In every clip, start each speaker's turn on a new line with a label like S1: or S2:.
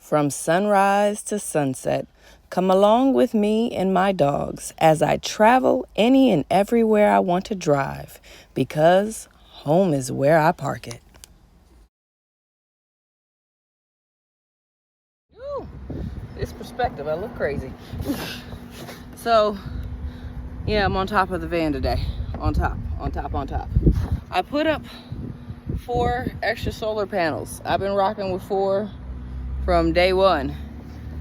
S1: From sunrise to sunset, come along with me and my dogs as I travel any and everywhere I want to drive, because home is where I park it. Ooh, this perspective, I look crazy. So, yeah, I'm on top of the van today. On top. I put up 4 extra solar panels. I've been rocking with 4 from day one.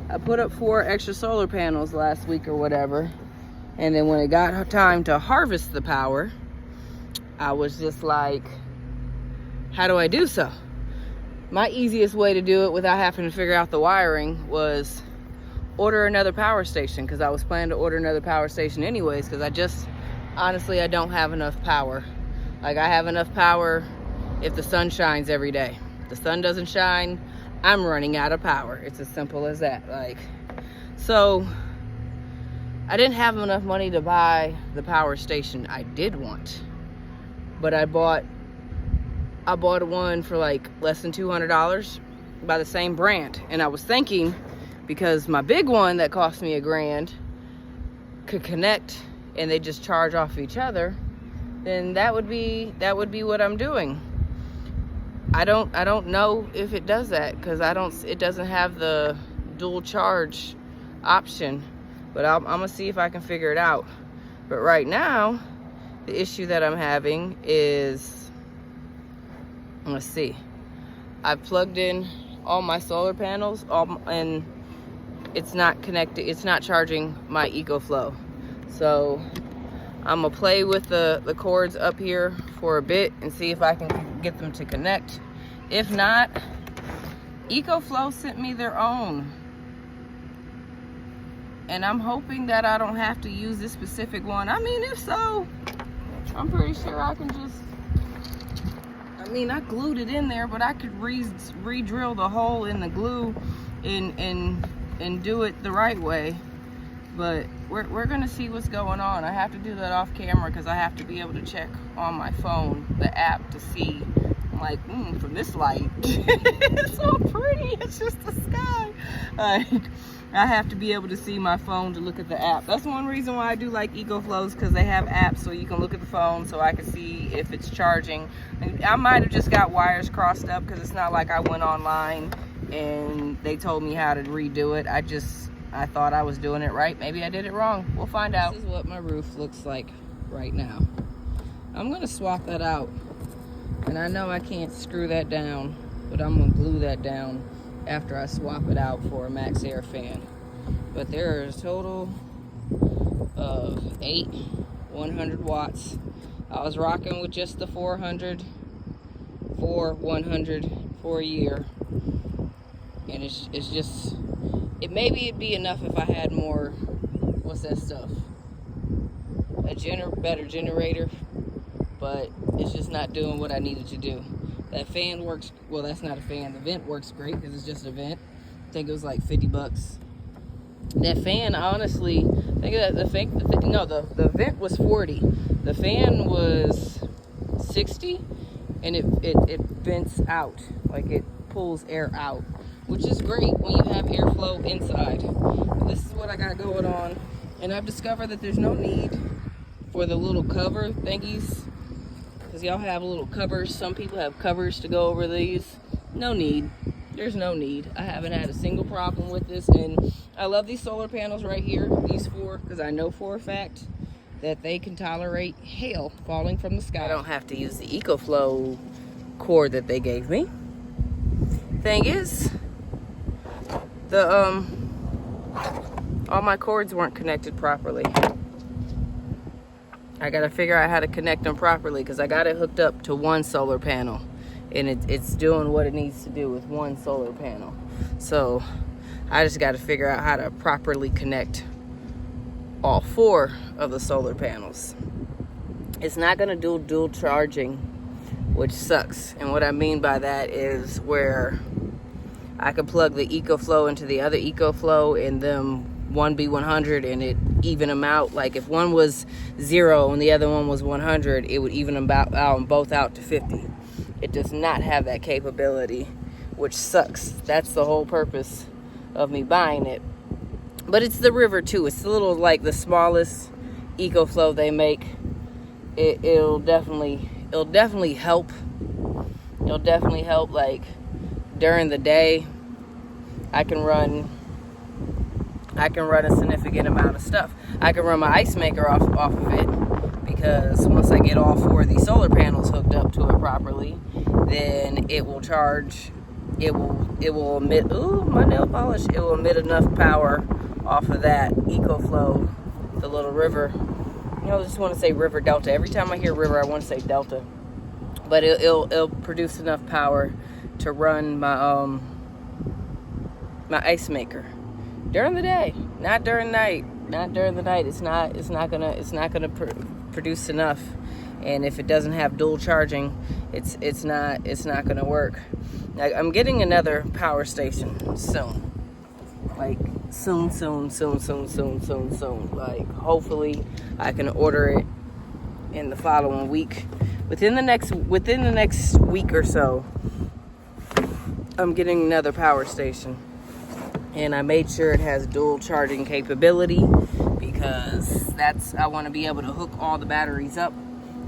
S1: I put up 4 extra solar panels last week or whatever, and then when it got time to harvest the power, I was just like, how do I do so? My easiest way to do it without having to figure out the wiring was order another power station, because I was planning to order another power station anyways, because honestly I don't have enough power. Like, I have enough power if the sun shines every day. If the sun doesn't shine, I'm running out of power. It's as simple as that. So I didn't have enough money to buy the power station I did want, but I bought one for like less than $200 by the same brand. And I was thinking, because my big one that cost me $1,000 could connect and they just charge off each other, then that would be what I'm doing. I don't know if it does that, because it doesn't have the dual charge option, but I'm gonna see if I can figure it out. But right now, the issue that I'm having is, let's see, I've plugged in all my solar panels, and it's not connected. It's not charging my EcoFlow. So I'm gonna play with the cords up here for a bit and see if I can get them to connect. If not, EcoFlow sent me their own, and I'm hoping that I don't have to use this specific one. I mean, if so, I'm pretty sure I can just, I glued it in there, but I could re-drill the hole in the glue and do it the right way. But we're gonna see what's going on. I have to do that off camera, because I have to be able to check on my phone the app to see, like, from this light it's so pretty, it's just the sky. I have to be able to see my phone to look at the app. That's one reason why I do like EcoFlows, because they have apps so you can look at the phone, so I can see if it's charging. I might have just got wires crossed up, because it's not like I went online and they told me how to redo it. I thought I was doing it right. Maybe I did it wrong. We'll find out. This is what my roof looks like right now. I'm gonna swap that out, and I know I can't screw that down, but I'm gonna glue that down after I swap it out for a max air fan. But there is a total of 8 100 watts. I was rocking with just the 400 for 100 for a year, and it's just, maybe it'd be enough if I had more, what's that stuff, better generator, but it's just not doing what I needed to do. That fan works, well, that's not a fan, the vent works great, because it's just a vent. I think it was like $50. That fan, honestly, I think that the vent was $40. The fan was $60, and it vents out, like it pulls air out, which is great when you have airflow inside. This is what I got going on, and I've discovered that there's no need for the little cover thingies, because y'all have little covers. Some people have covers to go over these. No need. There's no need. I haven't had a single problem with this, and I love these solar panels right here, these 4, because I know for a fact that they can tolerate hail falling from the sky. I don't have to use the EcoFlow cord that they gave me. Thing is, all my cords weren't connected properly. I gotta figure out how to connect them properly, because I got it hooked up to one solar panel, and it's doing what it needs to do with one solar panel. So I just gotta figure out how to properly connect all 4 of the solar panels. It's not gonna do dual charging, which sucks. And what I mean by that is where I could plug the EcoFlow into the other EcoFlow, and them one be 100, and it even them out. Like if one was 0 and the other one was 100, it would even them both out to 50. It does not have that capability which sucks. That's the whole purpose of me buying it. But it's the river too. It's the little, like the smallest EcoFlow they make. It'll definitely help. It'll definitely help. Like during the day, I can run a significant amount of stuff. I can run my ice maker off of it, because once I get all 4 of these solar panels hooked up to it properly, then it will charge. It will emit. Ooh, my nail polish. It will emit enough power off of that EcoFlow, the little river. I just want to say river delta. Every time I hear river, I want to say delta. But it'll produce enough power to run my my ice maker during the day, not during night. Not during the night. It's not gonna produce enough. And if it doesn't have dual charging, it's not gonna work. I'm getting another power station soon. Like soon. Like hopefully I can order it in the following week. Within the next week or so, I'm getting another power station. And I made sure it has dual charging capability, because I want to be able to hook all the batteries up,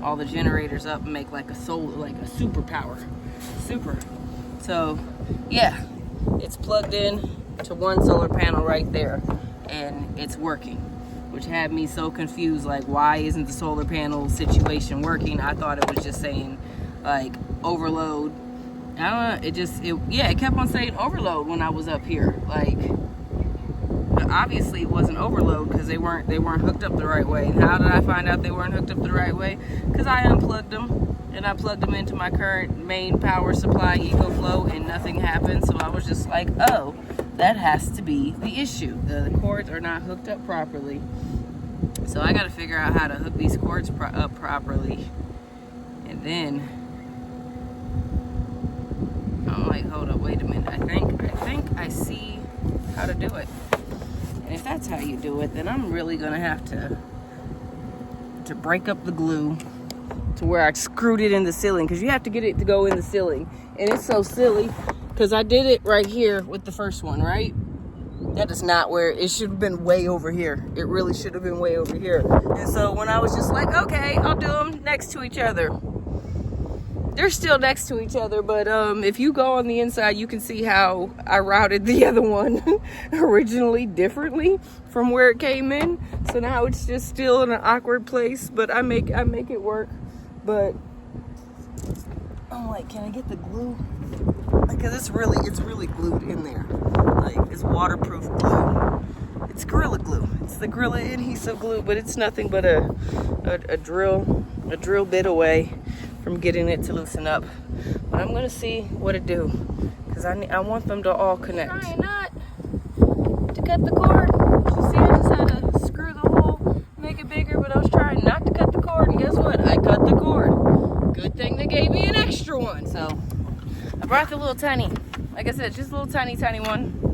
S1: all the generators up, and make like a superpower. So yeah, it's plugged in to one solar panel right there, and it's working, which had me so confused. Like, why isn't the solar panel situation working? I thought it was just saying like overload. I don't know. It kept on saying overload when I was up here. Like, obviously it wasn't overload because they weren't hooked up the right way. And how did I find out they weren't hooked up the right way? Because I unplugged them and I plugged them into my current main power supply EcoFlow, and nothing happened. So I was just like, oh, that has to be the issue. The cords are not hooked up properly. So I got to figure out how to hook these cords up properly, and then I'm like, hold up, wait a minute. I think I see how to do it. And if that's how you do it, then I'm really gonna have to break up the glue to where I screwed it in the ceiling, because you have to get it to go in the ceiling. And it's so silly because I did it right here with the first one, right? That is not where it should have been. Way over here. It really should have been way over here. And so when I was just like, okay, I'll do them next to each other, they're still next to each other. But if you go on the inside, you can see how I routed the other one originally differently from where it came in. So now it's just still in an awkward place, but I make it work. But I'm like, can I get the glue? Because it's really glued in there. Like, it's waterproof glue. It's Gorilla Glue. It's the Gorilla adhesive glue, but it's nothing but a drill bit away from getting it to loosen up. But I'm gonna see what it do, because I want them to all connect. Trying not to cut the cord. You see, I just had to screw the hole, make it bigger, but I was trying not to cut the cord, and guess what? I cut the cord. Good thing they gave me an extra one. So I brought the little tiny, like I said, just a little tiny one.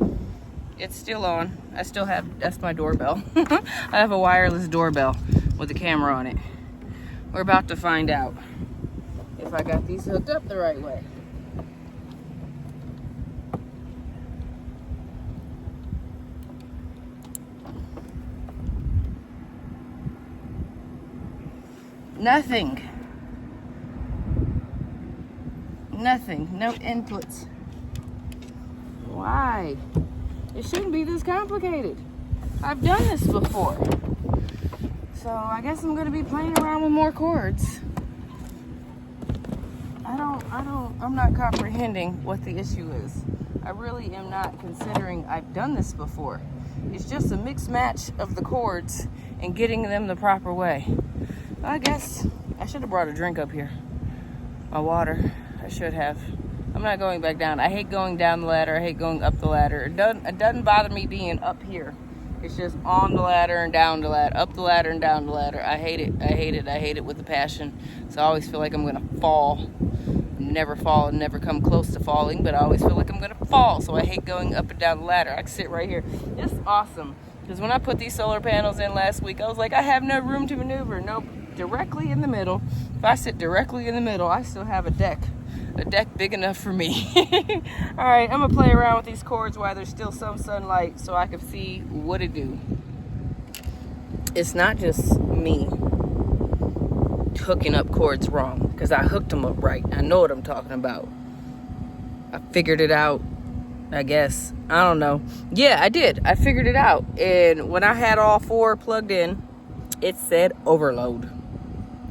S1: It's still on. I still have, that's my doorbell. I have a wireless doorbell with a camera on it. We're about to find out if I got these hooked up the right way. Nothing, no inputs. Why? It shouldn't be this complicated. I've done this before. So I guess I'm gonna be playing around with more cords. I'm not comprehending what the issue is. I really am not, considering I've done this before. It's just a mix match of the cords and getting them the proper way. I guess I should have brought a drink up here. My water, I should have. I'm not going back down. I hate going down the ladder. I hate going up the ladder. It doesn't bother me being up here. It's just on the ladder and down the ladder, up the ladder and down the ladder. I hate it with a passion. So I always feel like I'm gonna fall. Never fall and never come close to falling, but I always feel like I'm gonna fall. So I hate going up and down the ladder. I can sit right here. It's awesome. Because when I put these solar panels in last week, I was like, I have no room to maneuver. Nope, directly in the middle. If I sit directly in the middle, I still have a deck. A deck big enough for me. All right, I'm gonna play around with these cords while there's still some sunlight so I can see what it do. It's not just me hooking up cords wrong, because I hooked them up right. I know what I'm talking about. I figured it out, I guess. I don't know. Yeah, I did. I figured it out. And when I had all 4 plugged in, it said overload.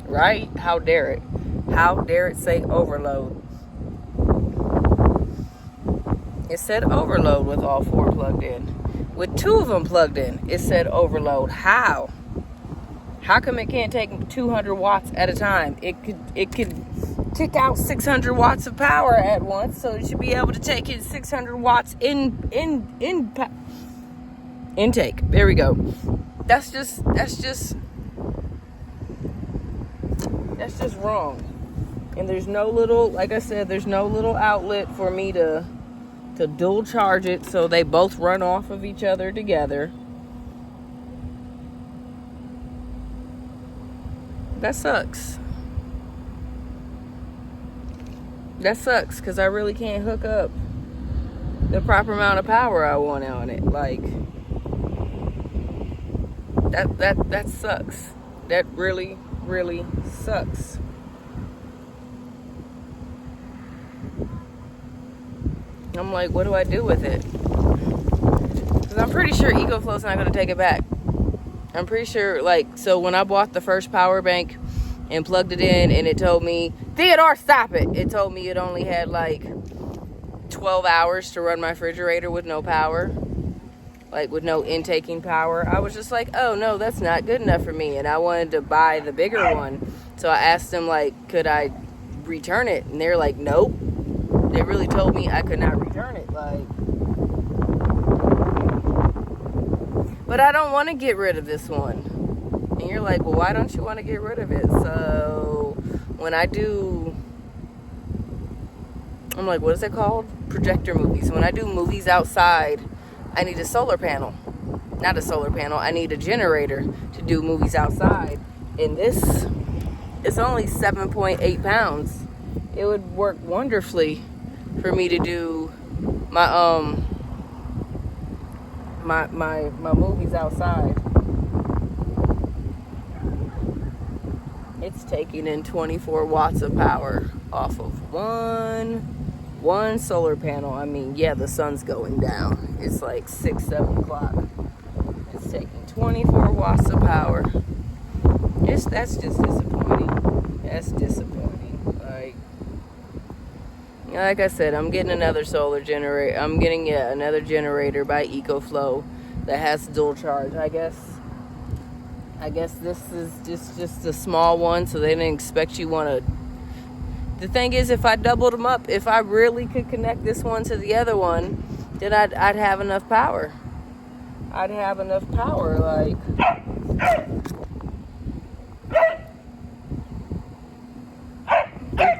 S1: Right? How dare it? How dare it say overload? It said overload with all 4 plugged in. With 2 of them plugged in, it said overload. How? How come it can't take 200 watts at a time? It could kick out 600 watts of power at once, so it should be able to take in 600 watts intake. There we go. That's just wrong. And there's no little, like I said, there's no little outlet for me to dual charge it so they both run off of each other together. That sucks. That sucks, because I really can't hook up the proper amount of power I want on it. Like, that sucks. That really, really sucks. I'm like, what do I do with it? Because I'm pretty sure EcoFlow's not going to take it back. I'm pretty sure, like, so when I bought the first power bank and plugged it in, and it told me, Theodore, stop it. It told me it only had like 12 hours to run my refrigerator with no power, like with no intaking power. I was just like, oh no, that's not good enough for me. And I wanted to buy the bigger one. So I asked them, like, could I return it? And they're like, nope. They really told me I could not return it. Like, but I don't want to get rid of this one. And you're like, well, why don't you want to get rid of it? So when I do, I'm like, what is it called? Projector movies. When I do movies outside, I need a solar panel. Not a solar panel. I need a generator to do movies outside. And this is only 7.8 pounds. It would work wonderfully for me to do my my movies outside. It's taking in 24 watts of power off of one solar panel. I mean, yeah, the sun's going down. It's like 6-7 o'clock. It's taking 24 watts of power. That's just disappointing. That's disappointing. Like I said, I'm getting another solar generator. I'm getting another generator by EcoFlow that has dual charge. I guess this is just a small one, so they didn't expect you want to. The thing is, if I doubled them up, if I really could connect this one to the other one, then I'd have enough power. I'd have enough power, like.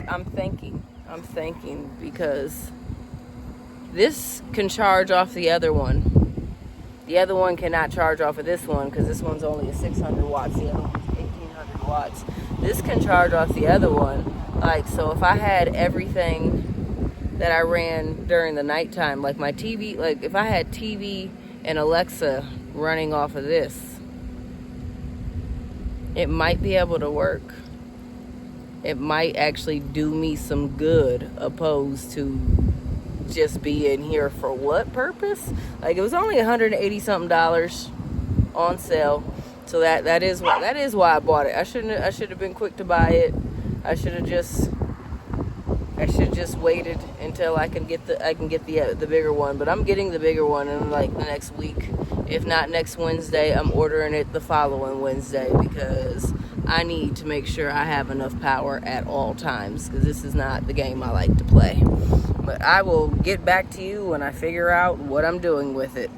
S1: I'm thinking because this can charge off the other one. The other one cannot charge off of this one because this one's only a 600 watts. The other one's 1800 watts. This can charge off the other one. Like, so if I had everything that I ran during the nighttime, like my TV, like if I had TV and Alexa running off of this, it might be able to work. It might actually do me some good, opposed to just being here for what purpose? Like, it was only $180 something on sale, so that is why I bought it. I should have been quick to buy it. I should have just waited until I can get the bigger one. But I'm getting the bigger one in like the next week. If not next Wednesday, I'm ordering it the following Wednesday, because I need to make sure I have enough power at all times, because this is not the game I like to play. But I will get back to you when I figure out what I'm doing with it.